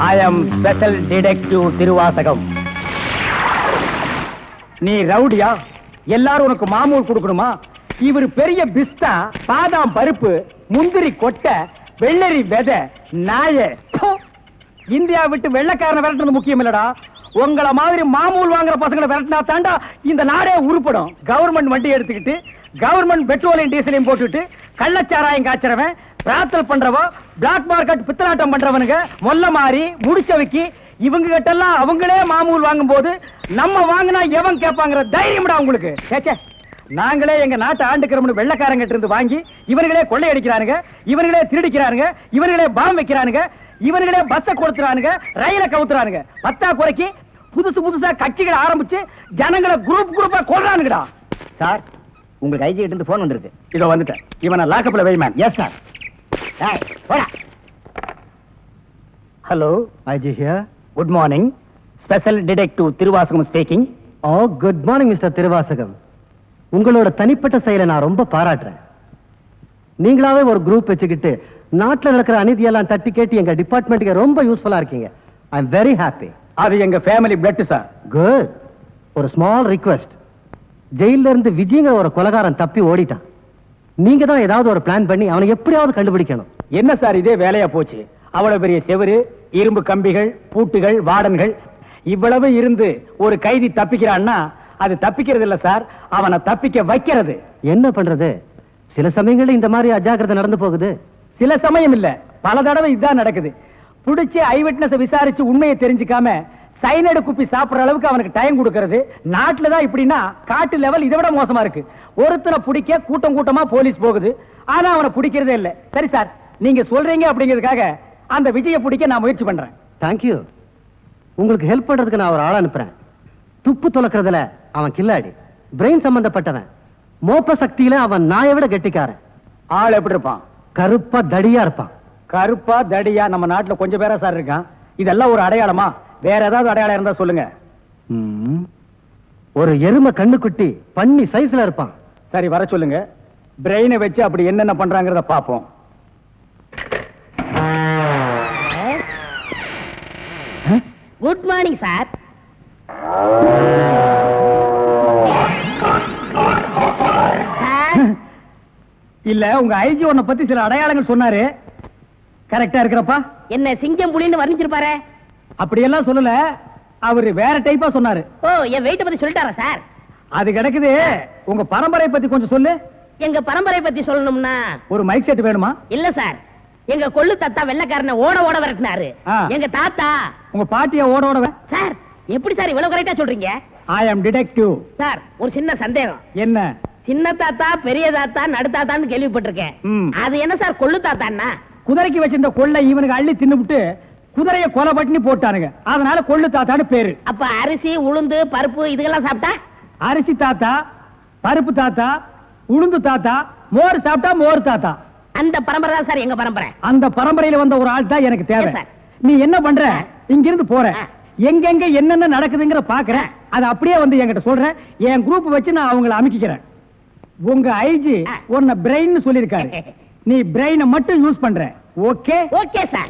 ஐ அம் special detective Thiruvasagam. நீ ரவுடியா? எல்லாரும் உனக்கு மாமூல் கொடுக்கணுமா? இவர் பெரிய பிஸ்தா, பாதாம் பருப்பு, முந்திரி கொட்டை, வெள்ளரி விதை, நாய. இந்தியா விட்டு வெள்ளைக்காரனை விரட்டுறது முக்கியம் இல்லடா. உங்கள மாதிரி மாமூல் வாங்குற பசங்களை விரட்டினா தாண்டா இந்த நாடே உருப்படும். கவர்மெண்ட் வண்டி எடுத்துக்கிட்டு கவர்மெண்ட் பெட்ரோலையும் டீசலையும் போட்டுட்டு கள்ளச்சாராயம் காய்ச்சறவன், பிரார்த்தல் பண்றவோ, பிளாக் மார்க்கெட் பித்தலாட்டம் பண்றவனுங்க, மொல்ல மாறி முடிச்சவைக்கு இவங்க கிட்ட எல்லாம் அவங்களே மாமூல் வாங்கும் போது நம்ம வாங்கினா எவன் கேட்பாங்கிற தைரியம்டா உங்களுக்கு. கேச்சே, நாங்களே எங்க நாட்டை ஆண்டுக்கிறோம்னு வெள்ளைக்காரங்கிட்ட இருந்து வாங்கி இவர்களே கொள்ளையடிக்கிறானுங்க, இவர்களே திருடிக்கிறானுங்க, இவர்களே பாம் வைக்கிறானுங்க, இவர்களே பஸ்ஸை கொடுத்துறானுங்க, ரயில கவுத்துறானுங்க. பத்தா குறைக்கு புதுசு புதுசா கட்சிகளை ஆரம்பிச்சு ஜனங்களை குரூப் குரூப்பா கொள்றானுங்கடா. சார், உங்களுக்கு ஐஜி கிட்ட இருந்து போன் வந்திருக்கு. இதோ வந்துட்டேன். இவனை லாக்கப்ல வை ma'am. Yes sir. Hello, IG here. Good morning. Special detective Thiruvasagam speaking. Oh, good morning mister Thiruvasagam. உங்களோட தனிப்பட்ட செயலை நான் ரொம்ப பாராட்டுறேன். நீங்களாவே ஒரு குரூப் வச்சுக்கிட்டு நாட்டில் நடக்கிற அநீதியெல்லாம் தட்டி கேட்டு எங்க டிபார்ட்மெண்ட்டுக்கு ரொம்ப யூஸ்ஃபுல்லா இருக்கீங்க. I am very happy. அது எங்க ஃபேமிலி பிளட் சார். குட். ஒரு ஸ்மால் ரிக்வெஸ்ட். ஜெயில இருந்து விஜய்ங்க ஒரு கொலைகாரன் தப்பி ஓடிட்டான். நீங்க தான் ஏதாவது ஒரு பிளான் பண்ணி அவனை எப்படியாவது கண்டுபிடிக்கணும். என்ன சார் இதே வேலையா போச்சு? அவ்வளவு பெரிய செவரு, இரும்பு கம்பிகள், பூட்டுகள், வார்டன்கள் இவ்வளவு இருந்து ஒரு கைதி தப்பிக்கிறான்னா அது தப்பிக்கிறது இல்ல சார், அவனை தப்பிக்க வைக்கிறது. என்ன பண்றது? சில சமயங்கள்ல இந்த மாதிரி அஜாக்கிரதை நடந்து போகுது. சில சமயம் இல்ல, பல தடவை இதுதான் நடக்குது. புடிச்சு ஐ விட்னஸ் விசாரிச்சு உண்மையை தெரிஞ்சுக்காம சைனடு குப்பி சாப்பிடுற அளவுக்கு அவனுக்கு டைம் கொடுக்கறது. நாட்டுல தான் இப்படின்னா காட்டு லெவல் இதை விட மோசமா இருக்கு. ஒருத்தனை பிடிக்க கூட்டம் கூட்டமா போலீஸ் போகுது, ஆனா அவனை பிடிக்கிறதே இல்ல. சரி சார், நீங்க சொல்றீங்க அப்படிங்கிறதுக்காக அந்த விஜயை பிடிக்க நான் முயற்சி பண்றேன். தேங்க்யூ. உங்களுக்கு ஹெல்ப் பண்றதுக்கு நான் ஒரு ஆள் அனுப்புறேன். துப்பு துலக்கிறதுல அவன் கில்லாடி, பிரெயின் சம்பந்தப்பட்டவன். மோப்ப சக்தியில அவன் நாயை விட கெட்டிக்காரன். ஆள் எப்படி இருப்பான்? கருப்பா தடியா இருப்பான். கருப்பா தடியா நம்ம நாட்டுல கொஞ்சம் பேரா சார் இருக்கான். இதெல்லாம் ஒரு அடையாளமா? வேற ஏதாவது அடையாளம் இருந்தா சொல்லுங்க. ஒரு எருமை கண்ணுக்குட்டி பண்ணி சைஸ்ல இருப்பான். சரி, வர சொல்லுங்க. பிரெயினை வச்சு அப்படி என்னென்ன பண்றாங்கறத பாப்போம். Good morning sir. இல்ல, உங்க ஐஜி உன்னை பத்தி சில அடையாளங்கள் சொன்னாரு. கரெக்டா இருக்கிறப்பா? என்ன சிங்கம் புலின்னு வர்ணிச்சிருப்பாரு? அப்படியெல்லாம் சொல்லல, அவரு வேற டைப்பா சொன்னாரு. ஓ, என் வெயிட்ட பத்தி சொல்லிட்டாரா சார்? அது கிடக்குது. உங்க பரம்பரை பத்தி கொஞ்சம் சொல்லு. எங்க பரம்பரை பத்தி சொல்லணும்னா ஒரு மைக் செட் வேணுமா? இல்ல சார், எங்க கொள்ளு தாத்தா வெள்ளைக்காரனை ஓட ஓட விரட்டினாரு. எங்க தாத்தா. உங்க பாட்டிய ஓட ஓட சார், எப்படி சார் இவ்வளவு கரெக்டா சொல்றீங்க? ஐ அம் டிடெக்டிவ். சார், ஒரு சின்ன சந்தேகம். என்ன? சின்ன தாத்தா, பெரிய தாத்தா, நடு தாத்தான்னு கேள்விப்பட்டிருக்கேன். அது என்ன சார் கொள்ளு தாத்தான்னா? குதிரைக்கு வச்சிருந்த கொள்ளை இவனுக்கு அள்ளி தின்னுபிட்டு குதிரையை கொலை பண்ணி போட்டானுங்க. அதனால கொள்ளு தாத்தான்னு பேரு. அப்ப அரிசி, உளுந்து, பருப்பு இதெல்லாம் சாப்பிட்டா? அரிசி தாத்தா, பருப்பு தாத்தா, உளுந்து தாத்தா, மோர் சாப்பிட்டா மோர் தாத்தா. அந்த பரம்பரை தான் சார் எங்க பரம்பரை. அந்த பரம்பரையில வந்த ஒரு ஆள் தான் எனக்கு தேவை. நீ என்ன பண்ற? இங்கிருந்து போற, எங்கெங்க என்னென்ன நடக்குதுங்கிற பாக்குறேன். அது அப்படியே வந்து என்கிட்ட சொல்றேன். என் குரூப் வச்சு நான் அவங்களை அமைக்கிறேன். உங்க ஐஜி உன்னை பிரெயின் சொல்லிருக்காரு. நீ பிரெயினை மட்டும் யூஸ் பண்ற. ஓகே? Okay sir.